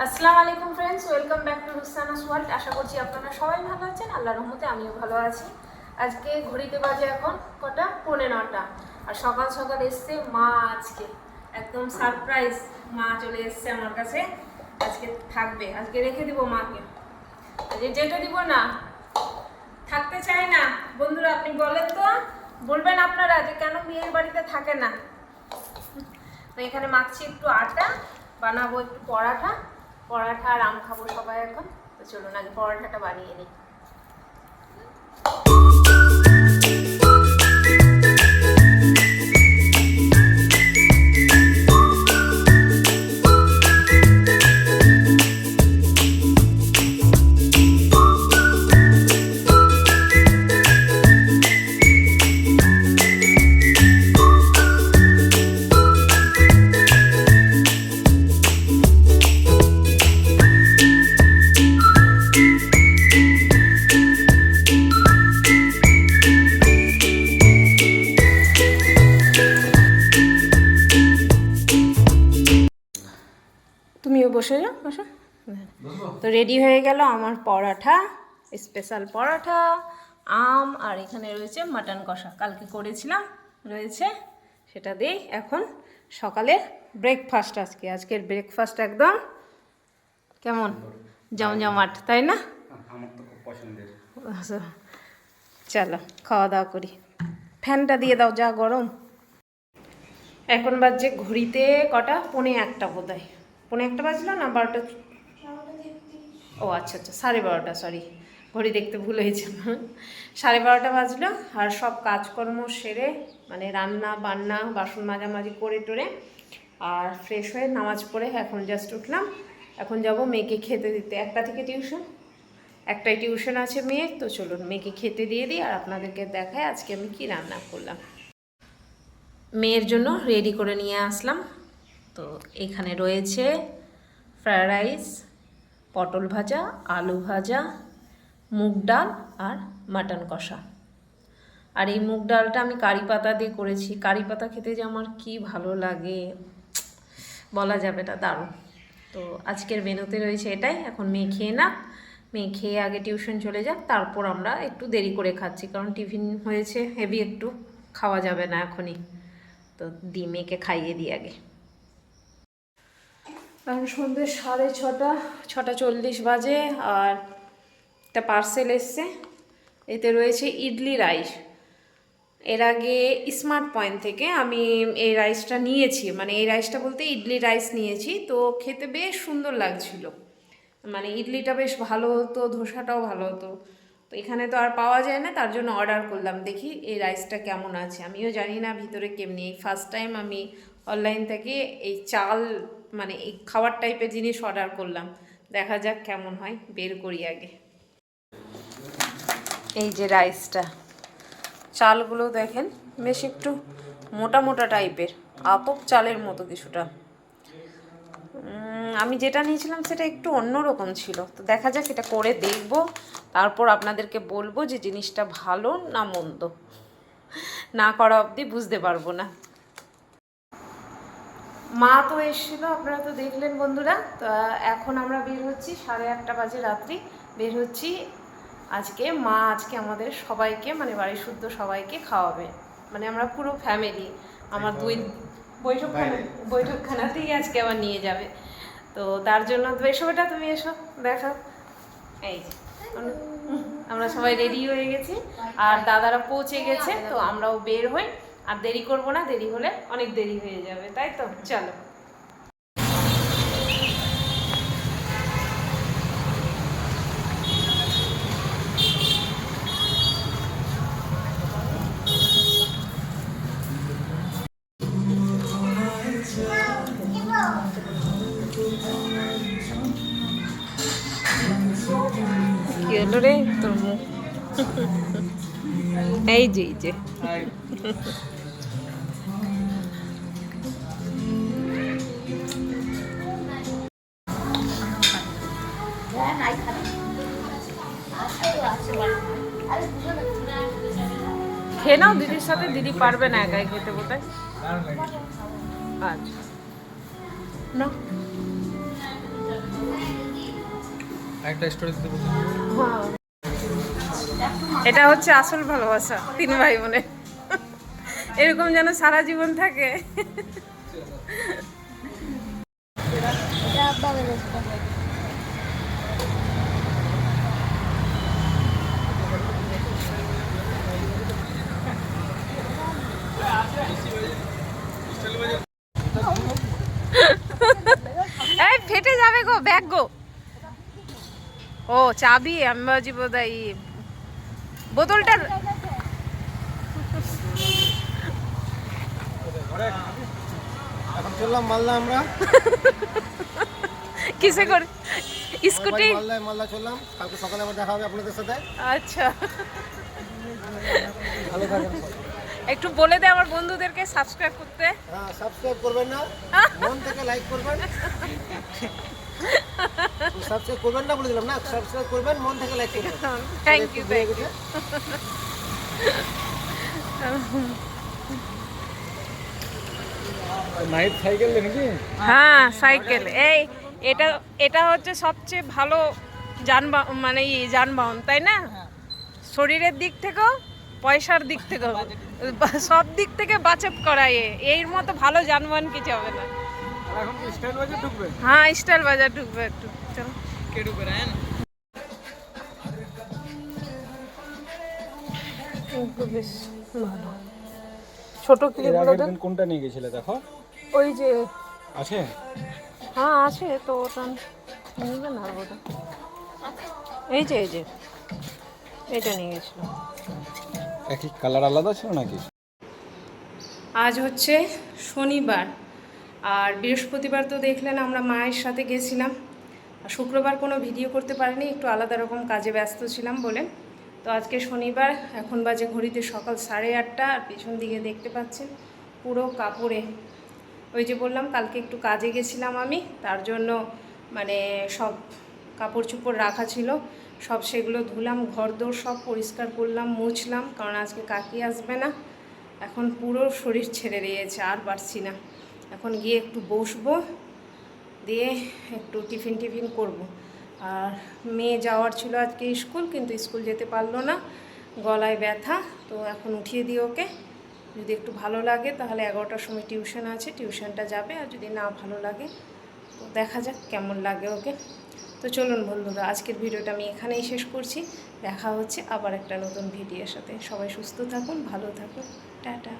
আসসালামু আলাইকুম friends, welcome back to Rukhsana's world. আশা করছি আপনারা সবাই ভালো আছেন। আল্লাহর রহমতে আমিও ভালো আছি। আজকে ঘড়িতে বাজে এখন কটা, 9:45। আর সকাল সকাল এসছে মা। আজকে একদম সারপ্রাইজ, মা চলে এসছে আমার কাছে। আজকে থাকবে, আজকে রেখে দিব মাকে। যেটা দিব না, থাকতে চায় না। বন্ধুরা আপনি বলেন তো, বলবেন আপনারা যে কেন মেয়ের বাড়িতে থাকে না। তো এখানে মাখছি একটু আটা, বানাবো একটু পরাঠা আর আম খাবো সবাই এখন। তো চলুন আগে পরাঠাটা বানিয়ে নিই। তুমিও বসে যাও, বসো। তো রেডি হয়ে গেল আমার পরাঠা, স্পেশাল পরাঠা, আম, আর এখানে রয়েছে মাটন কষা, কালকে করেছিলাম রয়েছে, সেটা দিই এখন সকালের ব্রেকফাস্ট। আজকের ব্রেকফাস্ট একদম কেমন জমজমাট, তাই না? আমার তো খুব পছন্দের। চলো খাওয়া দাওয়া করি। ফ্যানটা দিয়ে দাও, যা গরম। এখন বাজছে ঘড়িতে কটা, 12:45 বোধ হয়। 12:45 বাজলো না 12টা? ও আচ্ছা, 12:30, সরি, ঘড়ি দেখতে ভুল হয়েছে। 12:30 বাজলো। আর সব কাজকর্ম সেরে, মানে রান্না বান্না বাসন মাজামাজি করে টোরে আর ফ্রেশ হয়ে নামাজ পড়ে এখন জাস্ট উঠলাম। এখন যাব মেয়েকে খেতে দিতে। 1টা থেকে টিউশন, একটাই টিউশন আছে মেয়ের। তো চলুন মেয়েকে খেতে দিয়ে দিই আর আপনাদেরকে দেখায় আজকে আমি কি রান্না করলাম। মেয়ের জন্য রেডি করে নিয়ে আসলাম। তো এখানে রয়েছে ফ্রায়েড রাইস, পটল ভাজা, আলু ভাজা, মুগ ডাল আর মাটন কষা। আর এই মুগ ডালটা আমি কারি পাতা দিয়ে করেছি। কারি পাতা খেতে যে আমার কি ভালো লাগে বলা যাবে না, দারুণ। তো আজকের মেনুতে রয়েছে এটাই। এখন মেয়ে খেয়ে না, মেয়ে খেয়ে আগে টিউশন চলে যাক, তারপর আমরা একটু দেরি করে খাচ্ছি, কারণ টিফিন হয়েছে হেভি, একটু খাওয়া যাবে না এখনই। তো মেয়েকে খাইয়ে দিই আগে। এখন সন্ধ্যে 6:30, 6:40 বাজে। আর একটা পার্সেল এসছে, এতে রয়েছে ইডলি রাইস। এর আগে স্মার্ট পয়েন্ট থেকে আমি এই রাইসটা নিয়েছি, মানে এই রাইসটা বলতে ইডলি রাইস নিয়েছি। তো খেতে বেশ সুন্দর লাগছিল, মানে ইডলিটা বেশ ভালো হতো, ধোসাটাও ভালো হতো। তো এখানে তো আর পাওয়া যায় না, তার জন্য অর্ডার করলাম, দেখি এই রাইসটা কেমন আছে। আমিও জানি না ভিতরে কেমনি। এই ফার্স্ট টাইম আমি অনলাইন থেকে এই চাল, মানে এই খাবার টাইপের জিনিস অর্ডার করলাম। দেখা যাক কেমন হয়, বের করি আগে। এই যে রাইসটা, চালগুলো দেখেন বেশ একটু মোটা মোটা টাইপের, আতপ চালের মতো কিছুটা। আমি যেটা নিয়েছিলাম সেটা একটু অন্যরকম ছিল। তো দেখা যাক, এটা করে দেখব, তারপর আপনাদেরকে বলবো যে জিনিসটা ভালো না মন্দ। না করা অবধি বুঝতে পারবো না। মা তো এসেছিল, আপনারা তো দেখলেন বন্ধুরা। তো এখন আমরা বের হচ্ছি, 8:30 বাজে রাত্রি বের হচ্ছি। আজকে আমাদের সবাইকে, মানে বাড়ির শুদ্ধ সবাইকে খাওয়াবে, মানে আমরা পুরো ফ্যামিলি। আমার দুই বৈঠকখানাতেই আজকে আবার নিয়ে যাবে। তো তার জন্য তো এসো বেটা, তুমি এসো, দেখো। এই যে আমরা সবাই রেডি হয়ে গেছি, আর দাদারা পৌঁছে গেছে। তো আমরাও বের হই, আর দেরি করব না, দেরি হলে অনেক দেরি হয়ে যাবে, তাই তো চলো। কি হলো রে তোর মুখ? এই যে খেয়ে নাও দিদির সাথে, দিদি পারবে না একাই খেতে বোধহয়। আচ্ছা না একটা স্টোরি দিতে বলছি। এটা হচ্ছে আসল ভালোবাসা 3 ভাই বোনে, এরকম যেন সারা জীবন থাকে। এই ফেটে যাবে গো ব্যাগ গো। ও চাবি আমি বাজি বোধহয় বোতলটা। এখন চললাম মালদা আমরা। কিসে করে? স্কুটি? মালদা চললাম, কালকে সকালে আবার দেখা হবে আপনাদের সাথে। আচ্ছা, ভালো থাকেন। একটু বলে দে আমার বন্ধুদেরকে সাবস্ক্রাইব করতে। হ্যাঁ, সাবস্ক্রাইব করবেন না, মন থেকে লাইক করবেন। সাবস্ক্রাইব করবেন না বলে দিলাম না, সাবস্ক্রাইব করবেন, মন থেকে লাইক করবেন। Thank you, thank you. Night cycle নাকি? হ্যাঁ সাইকেল। এই এটা এটা হচ্ছে সবচেয়ে ভালো যানবাহন, মানে যানবাহন, তাই না? শরীরের দিক থেকেও পয়সার দিক থেকেও সব দিক থেকে বাঁচত করায়। এর মতো ভালো যানবাহন কিছু হবে না। এখন কি স্টাইল বাজার ঢুকবে? হ্যাঁ স্টাইল বাজার ঢুকবে একটু, চলো। কে ঢুকবে রায়ন? বেশ ভালো ছোট ক্লিপগুলো দেন। কোনটা নিয়ে গেছিলে দেখো? ওই যে আছে? হ্যাঁ আছে তো, ওটা নিবে না ওটা। এই যে এটা নিয়ে গেছিল। একই কালার আলাদা ছিল নাকি? আজ হচ্ছে শনিবার, আর বৃহস্পতিবার তো দেখলেন আমরা মায়ের সাথে গেছিলাম। আর শুক্রবার কোনো ভিডিও করতে পারিনি, একটু আলাদা রকম কাজে ব্যস্ত ছিলাম বলে। তো আজকে শনিবার, এখন বাজে ঘড়িতে সকাল 8:30। আর পিছন দিকে দেখতে পাচ্ছেন পুরো কাপড়ে। ওই যে বললাম কালকে একটু কাজে গেছিলাম আমি, তার জন্য মানে সব কাপড় চোপড় রাখা ছিল, সব সেগুলো ধুলাম, ঘরদোর সব পরিষ্কার করলাম, মুছলাম, কারণ আজকে কাকি আসবে না। এখন পুরো শরীর ছেড়ে দিয়েছে, আর পারছি না। এখন গিয়ে একটু বসবো, দিয়ে একটু টিফিন করব। আর মেয়ে যাওয়ার ছিল আজকে স্কুল, কিন্তু স্কুল যেতে পারলো না, গলায় ব্যথা। তো এখন উঠিয়ে দিই ওকে, যদি একটু ভালো লাগে তাহলে 11টার সময় টিউশন আছে, টিউশনটা যাবে। আর যদি না ভালো লাগে তো দেখা যাক কেমন লাগে ওকে। তো চলুন বন্ধুরা, আজকের ভিডিওটা আমি এখানেই শেষ করছি। দেখা হচ্ছে আবার একটা নতুন ভিডিওর সাথে। সবাই সুস্থ থাকুন, ভালো থাকুন, টাটা।